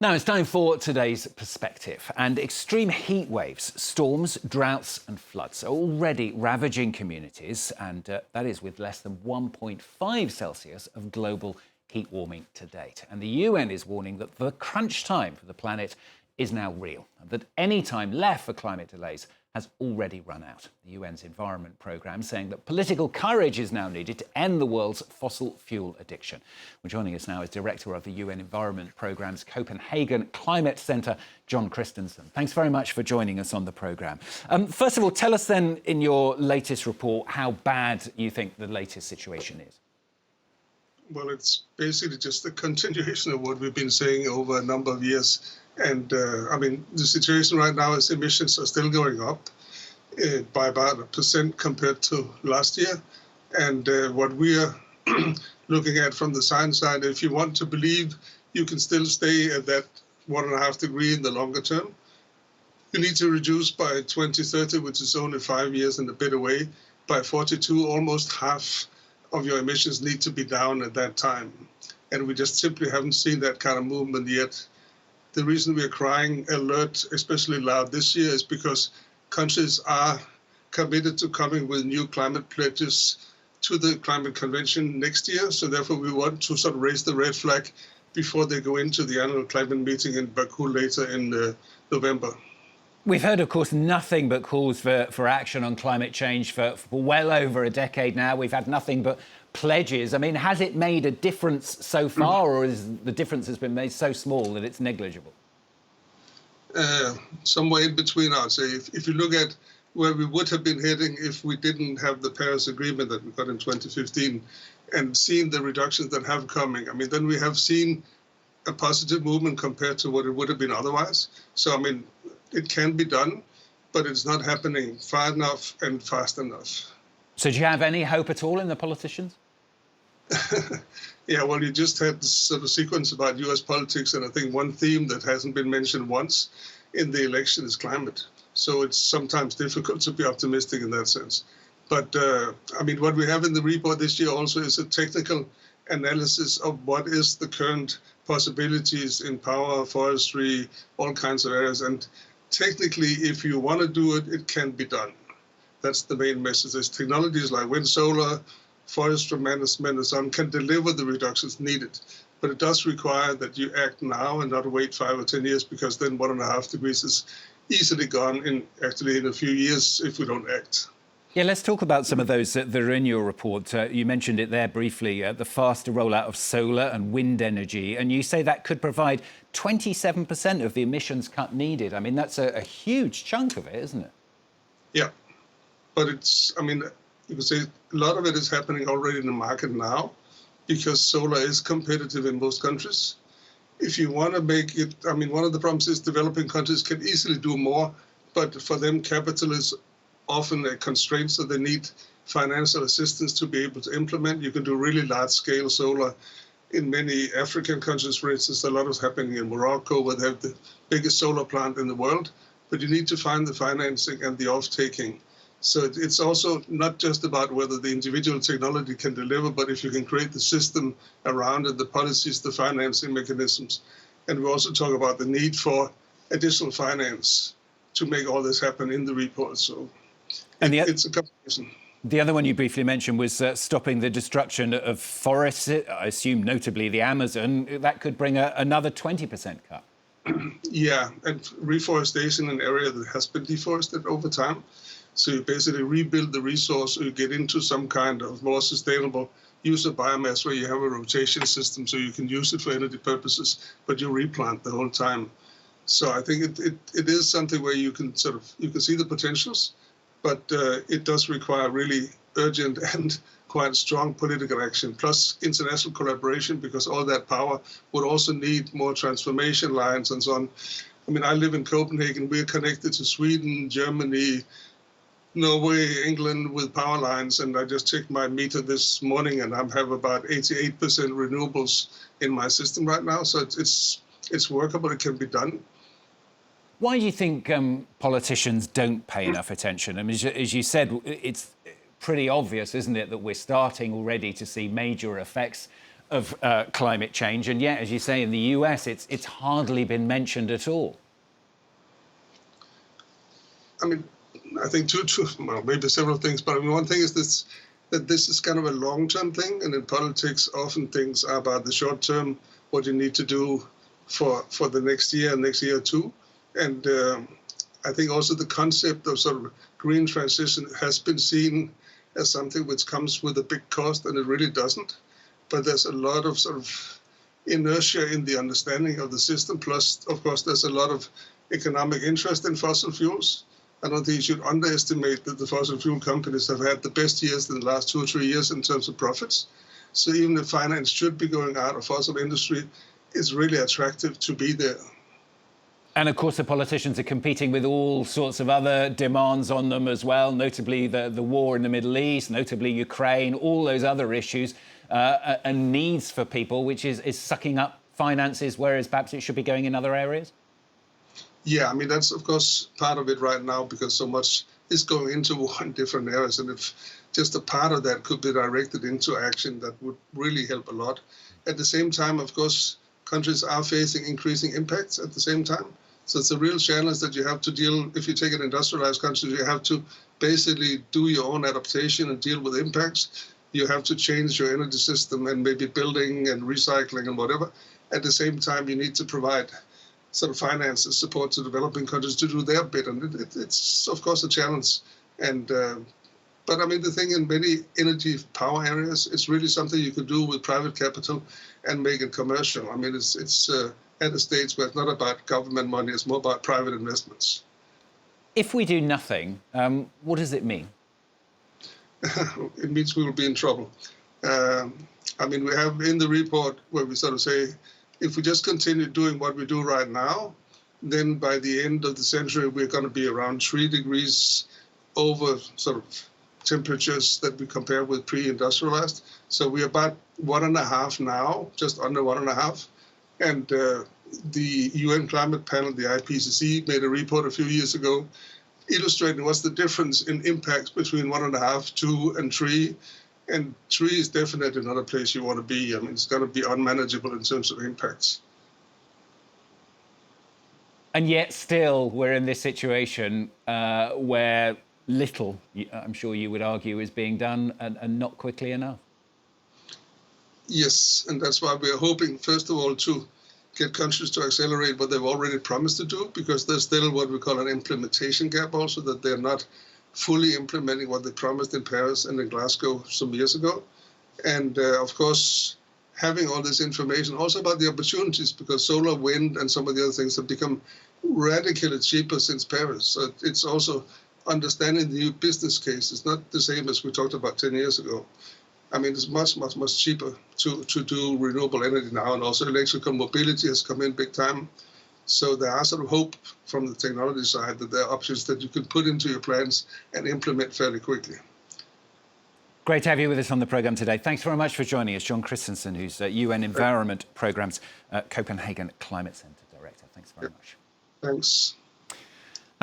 Now it's time for today's perspective. And extreme heat waves, storms, droughts and floods are already ravaging communities, and that is with less than 1.5 Celsius of global heat warming to date. And the UN is warning that the crunch time for the planet is now real, and that any time left for climate delays has already run out. The UN's Environment Programme saying that political courage is now needed to end the world's fossil fuel addiction. Well, joining us now is Director of the UN Environment Programme's Copenhagen Climate Centre, John Christensen. Thanks very much for joining us on the programme. First of all, tell us then in your latest report how bad you think the latest situation is. Well, it's basically just a continuation of what we've been saying over a number of years. And the situation right now is emissions are still going up by about 1% compared to last year. And what we are looking at from the science side, if you want to believe you can still stay at that 1.5 degree in the longer term, you need to reduce by 2030, which is only 5 years and a bit away, by 42, almost half of your emissions need to be down at that time. And we just simply haven't seen that kind of movement yet. The reason we're crying alert, especially loud this year, is because countries are committed to coming with new climate pledges to the climate convention next year. So therefore, we want to sort of raise the red flag before they go into the annual climate meeting in Baku later in November. We've heard, of course, nothing but calls for action on climate change for well over a decade now. We've had nothing but pledges. I mean, has it made a difference so far, or is the difference has been made so small that it's negligible? Somewhere in between, I'd say. If you look at where we would have been heading if we didn't have the Paris Agreement that we got in 2015 and seen the reductions that have coming, then we have seen a positive movement compared to what it would have been otherwise. So, it can be done, but it's not happening far enough and fast enough. So do you have any hope at all in the politicians? Yeah, well, you just had this sort of sequence about US politics, and I think one theme that hasn't been mentioned once in the election is climate. So it's sometimes difficult to be optimistic in that sense. But, what we have in the report this year also is a technical analysis of what is the current possibilities in power, forestry, all kinds of areas. And technically, if you want to do it, it can be done. That's the main message. There's technologies like wind, solar, forest management, and so on can deliver the reductions needed. But it does require that you act now and not wait 5 or 10 years, because then 1.5 degrees is easily gone in a few years if we don't act. Yeah, let's talk about some of those that are in your report. You mentioned it there briefly, the faster rollout of solar and wind energy. And you say that could provide 27% of the emissions cut needed. That's a huge chunk of it, isn't it? Yeah. But it's, you could say a lot of it is happening already in the market now, because solar is competitive in most countries. If you want to make it, one of the problems is developing countries can easily do more, but for them, capital is often a constraint, so they need financial assistance to be able to implement. You can do really large-scale solar in many African countries, for instance. A lot is happening in Morocco, where they have the biggest solar plant in the world, but you need to find the financing and the off-taking. So it's also not just about whether the individual technology can deliver, but if you can create the system around it, the policies, the financing mechanisms. And we also talk about the need for additional finance to make all this happen in the report. So it's a combination. The other one you briefly mentioned was stopping the destruction of forests, I assume notably the Amazon. That could bring another 20% cut. Yeah, and reforestation, an area that has been deforested over time. So you basically rebuild the resource, or you get into some kind of more sustainable use of biomass where you have a rotation system so you can use it for energy purposes, but you replant the whole time. So I think it is something where you can see the potentials, but it does require really urgent and quite strong political action, plus international collaboration, because all that power would also need more transformation lines and so on. I live in Copenhagen. We're connected to Sweden, Germany, Norway, England with power lines, and I just checked my meter this morning, and I have about 88% renewables in my system right now. So it's workable. It can be done. Why do you think politicians don't pay enough attention? As you said, it's pretty obvious, isn't it, that we're starting already to see major effects of climate change, and yet, as you say, in the US, it's hardly been mentioned at all. I mean, I think well, maybe several things, but I mean, one thing is that this is kind of a long-term thing, and in politics, often things are about the short term, what you need to do for the next year or two, and I think also the concept of sort of green transition has been seen as something which comes with a big cost, and it really doesn't. But there's a lot of sort of inertia in the understanding of the system. Plus, of course, there's a lot of economic interest in fossil fuels. I don't think you should underestimate that the fossil fuel companies have had the best years in the last 2 or 3 years in terms of profits. So even if finance should be going out of fossil industry, it's really attractive to be there. And of course, the politicians are competing with all sorts of other demands on them as well, notably the war in the Middle East, notably Ukraine, all those other issues and needs for people, which is sucking up finances, whereas perhaps it should be going in other areas? Yeah, I mean, that's, of course, part of it right now, because so much is going into war in different areas. And if just a part of that could be directed into action, that would really help a lot. At the same time, of course, countries are facing increasing impacts at the same time. So it's a real challenge that you have to deal. If you take an industrialized country, you have to basically do your own adaptation and deal with impacts. You have to change your energy system and maybe building and recycling and whatever. At the same time, you need to provide sort of finances, support to developing countries to do their bit. And it's, of course, a challenge. And but I mean, the thing in many energy power areas, it's really something you can do with private capital and make it commercial. I mean, it's at a stage where it's not about government money, it's more about private investments. If we do nothing, what does it mean? It means we will be in trouble. I mean, we have in the report where we sort of say, if we just continue doing what we do right now, then by the end of the century, we're going to be around 3 degrees over sort of temperatures that we compare with pre-industrialized. So we're about 1.5 now, just under 1.5. And the UN climate panel, the IPCC, made a report a few years ago illustrating what's the difference in impacts between 1.5, 2, and 3. And 3 is definitely not a place you want to be. I mean, it's going to be unmanageable in terms of impacts. And yet still we're in this situation where little, I'm sure you would argue, is being done and not quickly enough. Yes, and that's why we're hoping, first of all, to get countries to accelerate what they've already promised to do, because there's still what we call an implementation gap also, that they're not fully implementing what they promised in Paris and in Glasgow some years ago. And of course, having all this information also about the opportunities, because solar, wind, and some of the other things have become radically cheaper since Paris. So it's also understanding the new business case. It's not the same as we talked about 10 years ago. I mean, it's much, much, much cheaper to do renewable energy now, and also electrical mobility has come in big time. So there are sort of hope from the technology side that there are options that you can put into your plans and implement fairly quickly. Great to have you with us on the programme today. Thanks very much for joining us, John Christensen, who's UN Environment Programme's Copenhagen Climate Centre Director. Thanks very much. Thanks.